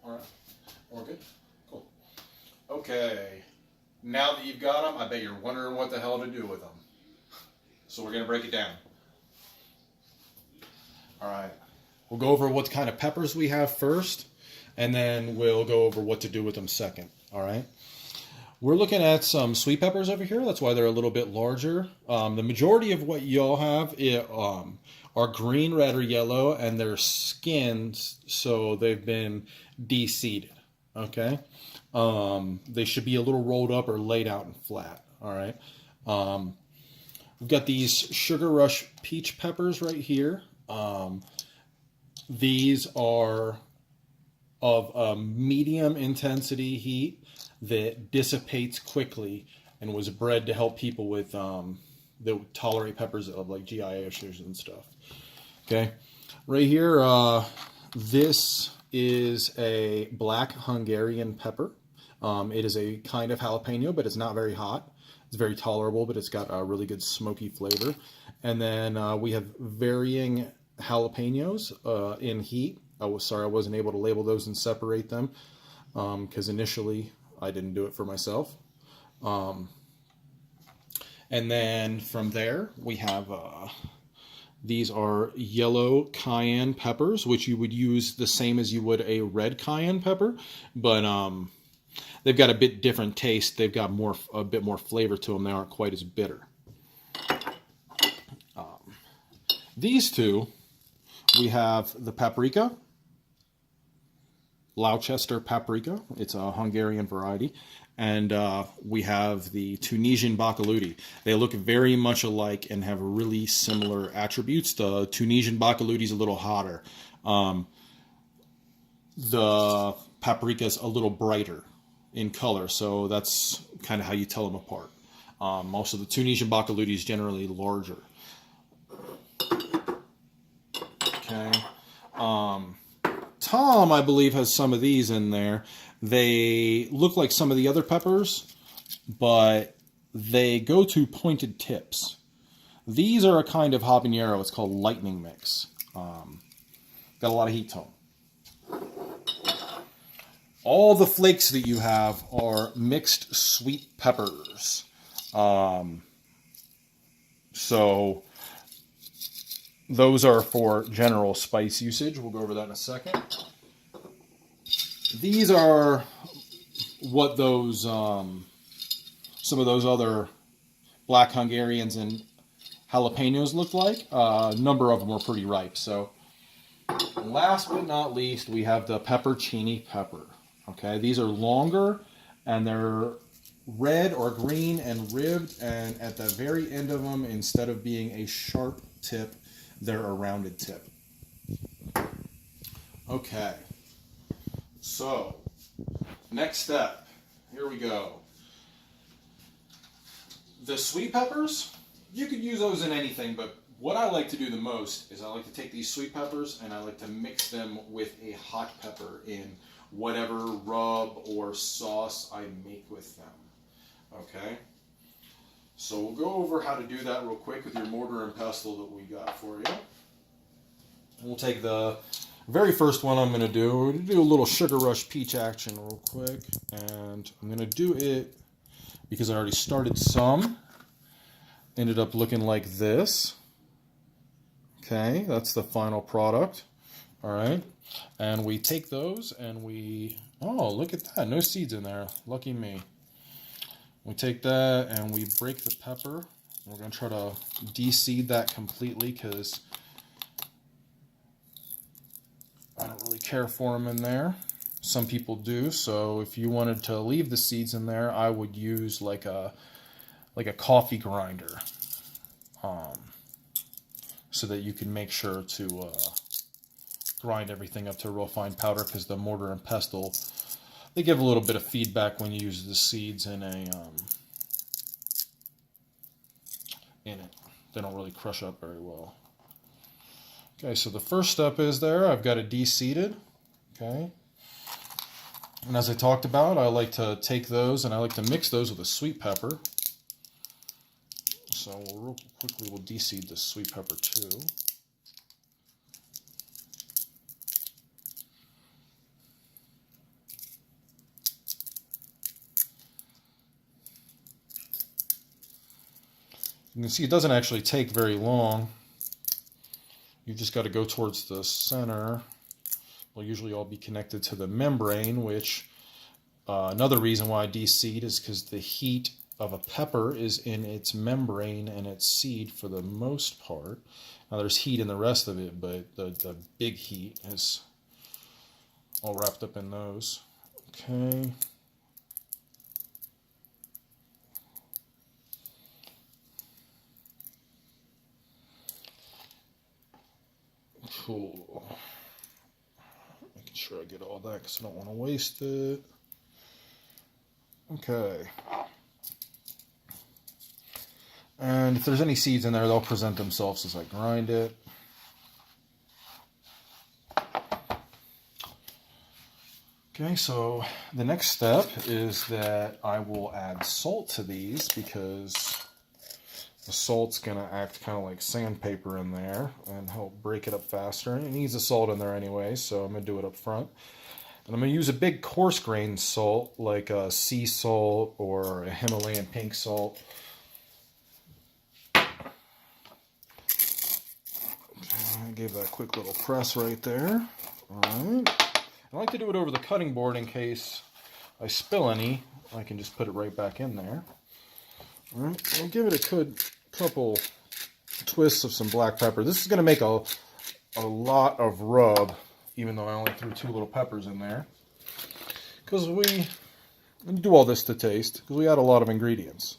All right. We're good? Cool. Okay. Now that you've got them, I bet you're wondering what the hell to do with them. So we're going to break it down. All right. We'll go over what kind of peppers we have first, and then we'll go over what to do with them second. All right. We're looking at some sweet peppers over here. That's why they're a little bit larger. The majority of what y'all have are green, red, or yellow, and they're skinned, so they've been de-seeded. Okay? They should be a little rolled up or laid out and flat. All right? We've got these Sugar Rush peach peppers right here. These are of a medium intensity heat that dissipates quickly and was bred to help people with that tolerate peppers of like GI issues and stuff. Okay, right here, this is a black Hungarian pepper. It is a kind of jalapeno, but it's not very hot. It's very tolerable, but it's got a really good smoky flavor. And then we have varying jalapenos in heat. Sorry, I wasn't able to label those and separate them because initially I didn't do it for myself. And then from there, we have these are yellow cayenne peppers, which you would use the same as you would a red cayenne pepper, but they've got a bit different taste. They've got a bit more flavor to them. They aren't quite as bitter. These two, we have the paprika, Gloucester paprika. It's a Hungarian variety. And we have the Tunisian baccalauti. They look very much alike and have really similar attributes. The Tunisian baccalauti is a little hotter. The paprika is a little brighter in color, so that's kind of how you tell them apart. Also, the Tunisian baccalauti is generally larger. Okay. Tom, I believe, has some of these in there. They look like some of the other peppers, but they go to pointed tips. These are a kind of habanero. It's called lightning mix. Got a lot of heat to them. All the flakes that you have are mixed sweet peppers. So those are for general spice usage. We'll go over that in a second. These are what those, some of those other black Hungarians and jalapenos look like. A number of them are pretty ripe. So last but not least, we have the peppercini pepper. Okay, these are longer and they're red or green and ribbed, and at the very end of them, instead of being a sharp tip, they're a rounded tip. Okay, so next step, here we go. The sweet peppers, you could use those in anything, but what I like to do the most is I like to take these sweet peppers and I like to mix them with a hot pepper in whatever rub or sauce I make with them. Okay? So we'll go over how to do that real quick with your mortar and pestle that we got for you. We'll take the very first one I'm going to do. We're going to do a little Sugar Rush peach action real quick. And I'm going to do it because I already started some. Ended up looking like this. Okay, that's the final product. All right. And we take those and we... Oh, look at that. No seeds in there. Lucky me. We take that and we break the pepper. We're going to try to de-seed that completely because I don't really care for them in there. Some people do, so if you wanted to leave the seeds in there, I would use like a coffee grinder, so that you can make sure to grind everything up to a real fine powder, because the mortar and pestle, they give a little bit of feedback when you use the seeds in it. They don't really crush up very well. Okay, so the first step is there. I've got it de-seeded. Okay. And as I talked about, I like to take those and I like to mix those with a sweet pepper. So real quickly we'll de-seed the sweet pepper too. You can see it doesn't actually take very long. You just got to go towards the center. Will usually all be connected to the membrane, which another reason why I de-seed is because the heat of a pepper is in its membrane and its seed for the most part. Now there's heat in the rest of it, but the big heat is all wrapped up in those. Okay. Cool. Making sure I get all that because I don't want to waste it. Okay. And if there's any seeds in there, they'll present themselves as I grind it. Okay, so the next step is that I will add salt to these because the salt's going to act kind of like sandpaper in there and help break it up faster. And it needs the salt in there anyway, so I'm going to do it up front. And I'm going to use a big coarse grained salt like a sea salt or a Himalayan pink salt. I gave that a quick little press right there. All right. I like to do it over the cutting board in case I spill any. I can just put it right back in there. All right. I'll give it a good couple twists of some black pepper. This is going to make a lot of rub, even though I only threw 2 little peppers in there. Because we do all this to taste, because we add a lot of ingredients.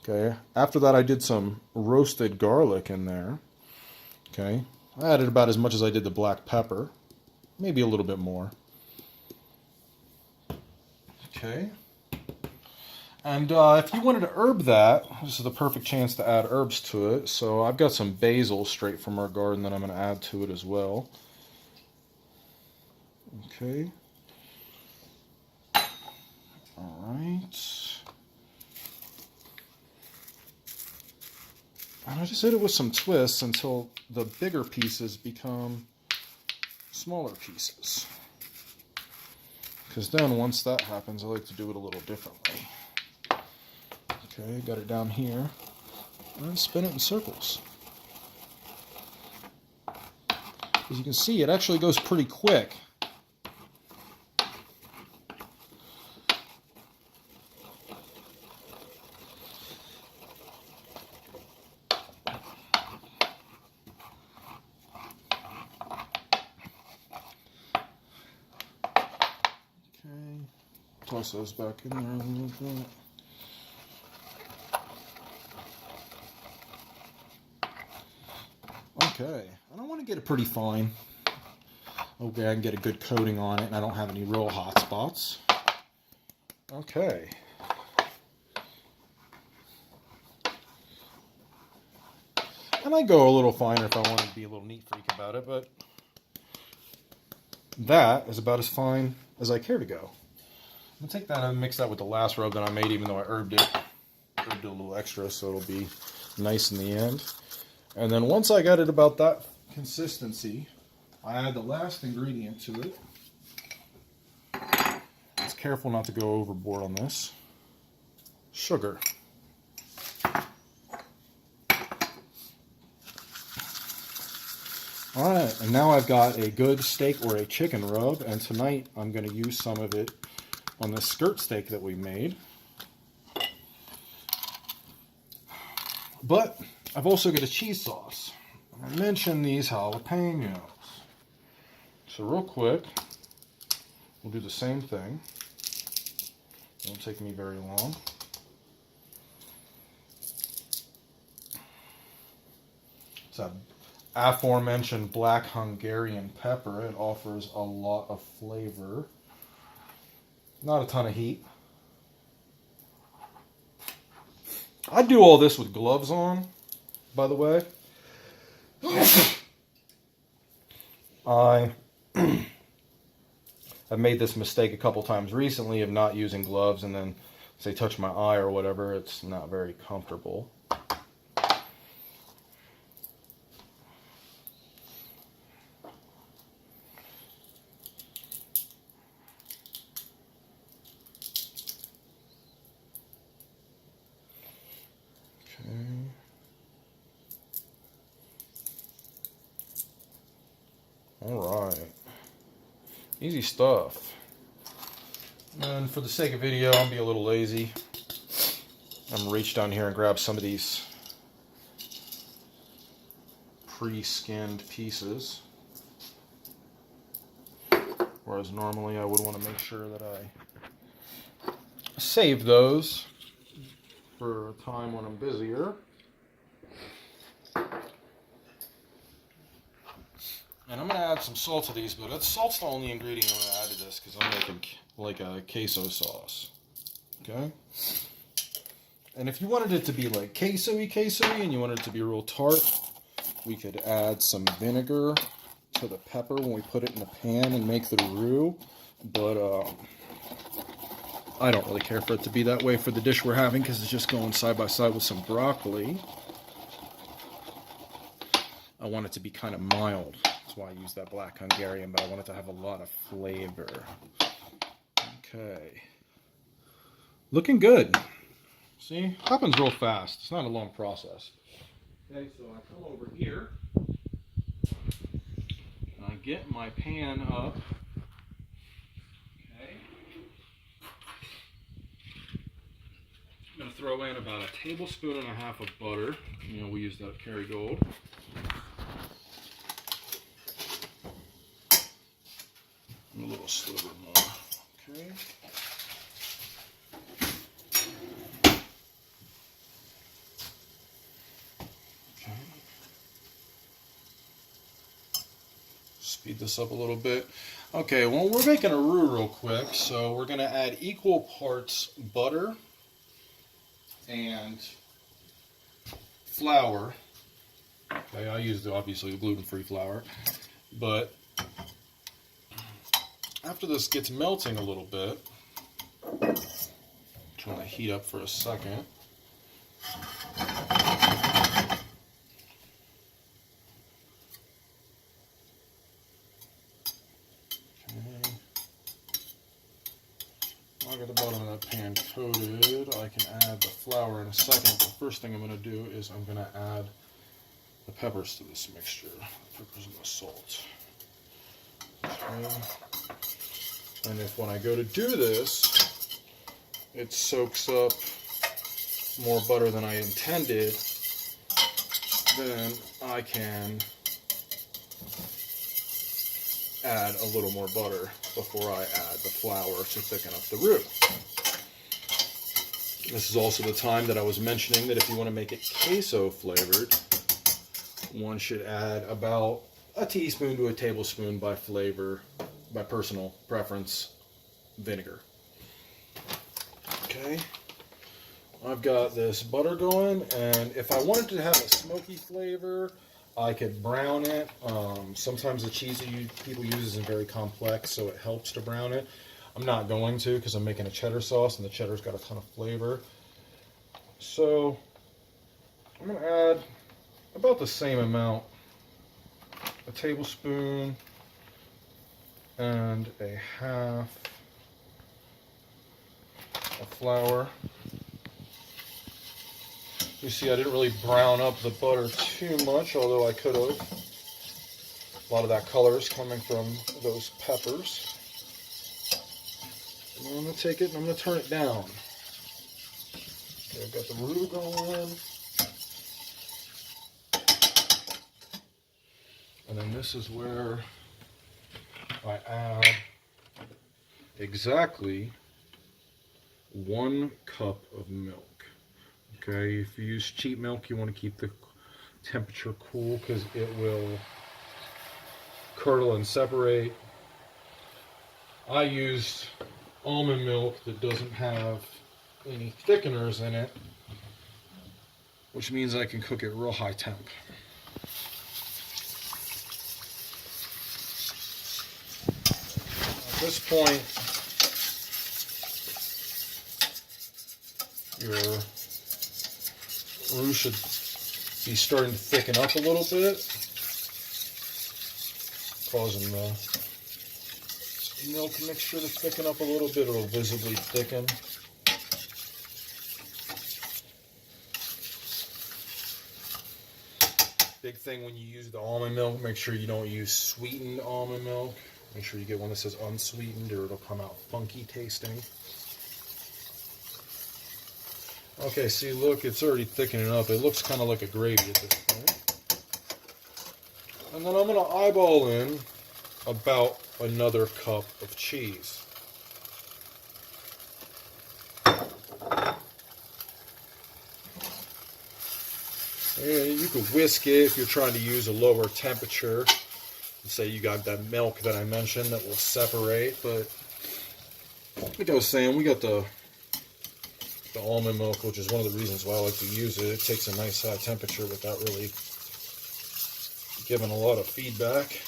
Okay. After that, I did some roasted garlic in there. Okay. I added about as much as I did the black pepper. Maybe a little bit more. Okay. And if you wanted to herb that, this is the perfect chance to add herbs to it. So I've got some basil straight from our garden that I'm going to add to it as well. Okay. All right. And I just hit it with some twists until the bigger pieces become smaller pieces. Because then once that happens, I like to do it a little differently. Okay, got it down here. And spin it in circles. As you can see, it actually goes pretty quick. Toss those back in there a little bit. Okay, and I want to get it pretty fine. Okay, I can get a good coating on it and I don't have any real hot spots. Okay. And I go a little finer if I want to be a little neat freak about it, but that is about as fine as I care to go. I'll take that and mix that with the last rub that I made, even though I herbed it a little extra, so it'll be nice in the end. And then once I got it about that consistency, I add the last ingredient to it. Just careful not to go overboard on this. Sugar. Alright, and now I've got a good steak or a chicken rub, and tonight I'm going to use some of it on the skirt steak that we made. But I've also got a cheese sauce. I mentioned these jalapenos. So real quick, we'll do the same thing. It won't take me very long. It's a aforementioned black Hungarian pepper. It offers a lot of flavor. Not a ton of heat. I do all this with gloves on, by the way. I've made this mistake a couple times recently of not using gloves and then say touch my eye or whatever. It's not very comfortable. Okay. Alright. Easy stuff. And for the sake of video, I'm going to be a little lazy. I'm going to reach down here and grab some of these pre-skinned pieces. Whereas normally I would want to make sure that I save those for a time when I'm busier. And I'm going to add some salt to these, but salt's the only ingredient I'm going to add to this because I'm making like a queso sauce. Okay? And if you wanted it to be like queso-y and you wanted it to be real tart, we could add some vinegar to the pepper when we put it in the pan and make the roux. But I don't really care for it to be that way for the dish we're having because it's just going side by side with some broccoli. I want it to be kind of mild. That's why I use that black Hungarian, but I want it to have a lot of flavor. Okay. Looking good. See? Happens real fast. It's not a long process. Okay, so I come over here and I get my pan up. Okay. I'm going to throw in about a tablespoon and a half of butter. You know, we use that Kerrygold. And a little sliver more. Okay. Speed this up a little bit. Okay, well, we're making a roux real quick, so we're going to add equal parts butter and flour. Okay, I use obviously the gluten-free flour, but after this gets melting a little bit, turn the heat up for a second. I got the bottom of that pan coated. I can add the flour in a second. The first thing I'm going to do is I'm going to add the peppers to this mixture. The peppers and the salt. Okay. And if when I go to do this, it soaks up more butter than I intended, then I can add a little more butter before I add the flour to thicken up the roux. This is also the time that I was mentioning that if you want to make it queso flavored, one should add about a teaspoon to a tablespoon by flavor, by personal preference, vinegar. Okay, I've got this butter going, and if I wanted to have a smoky flavor, I could brown it. Sometimes the cheese that people use isn't very complex, so it helps to brown it. I'm not going to because I'm making a cheddar sauce, and the cheddar's got a ton of flavor. So I'm going to add about the same amount, a tablespoon and a half of flour. You see, I didn't really brown up the butter too much, although I could have. A lot of that color is coming from those peppers. And I'm going to take it and I'm going to turn it down. Okay, I've got the roux going. And then this is where I add exactly 1 cup of milk. Okay, if you use cheap milk, you want to keep the temperature cool because it will curdle and separate. I used almond milk that doesn't have any thickeners in it, which means I can cook it real high temp. At this point, your roux should be starting to thicken up a little bit, causing the milk mixture to thicken up a little bit. It'll visibly thicken. Big thing when you use the almond milk, make sure you don't use sweetened almond milk. Make sure you get one that says unsweetened or it'll come out funky tasting. Okay, see, look, it's already thickening up. It looks kind of like a gravy at this point. And then I'm going to eyeball in about another cup of cheese. And you could whisk it if you're trying to use a lower temperature. Say you got that milk that I mentioned that will separate, but like I was saying, we got the almond milk, which is one of the reasons why I like to use it. It takes a nice high temperature without really giving a lot of feedback.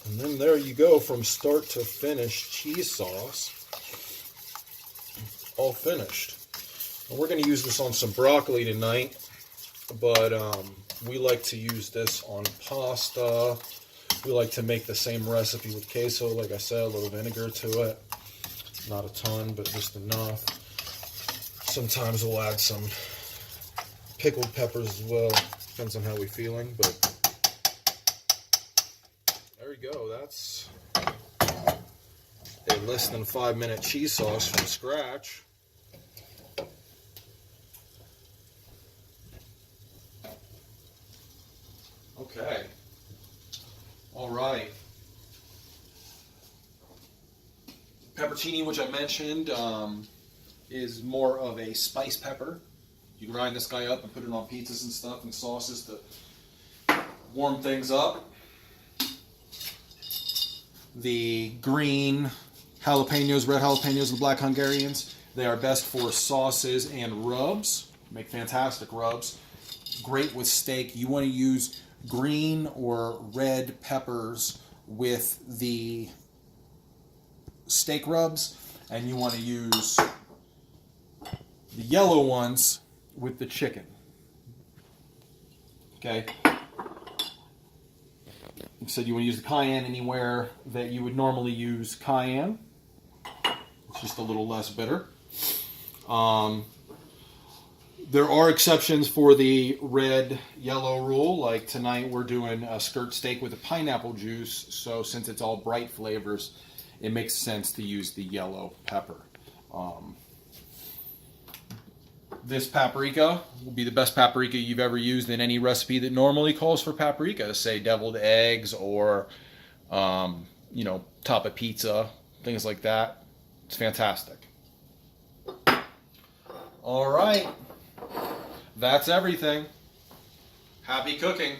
And then there you go, from start to finish, cheese sauce, all finished. And we're going to use this on some broccoli tonight, but we like to use this on pasta. We like to make the same recipe with queso, like I said, a little vinegar to it. Not a ton, but just enough. Sometimes we'll add some pickled peppers as well. Depends on how we're feeling, but there we go. That's a less than 5-minute cheese sauce from scratch. Okay. All right. Peppercini, which I mentioned, is more of a spice pepper. You grind this guy up and put it on pizzas and stuff and sauces to warm things up. The green jalapenos, red jalapenos, and black Hungarians, they are best for sauces and rubs. Make fantastic rubs. Great with steak. You want to use green or red peppers with the steak rubs, and you want to use the yellow ones with the chicken. Okay. You said you want to use the cayenne anywhere that you would normally use cayenne. It's just a little less bitter. There are exceptions for the red-yellow rule. Like tonight we're doing a skirt steak with a pineapple juice, so since it's all bright flavors, it makes sense to use the yellow pepper. This paprika will be the best paprika you've ever used in any recipe that normally calls for paprika, say deviled eggs or, top of pizza, things like that. It's fantastic. All right. That's everything. Happy cooking.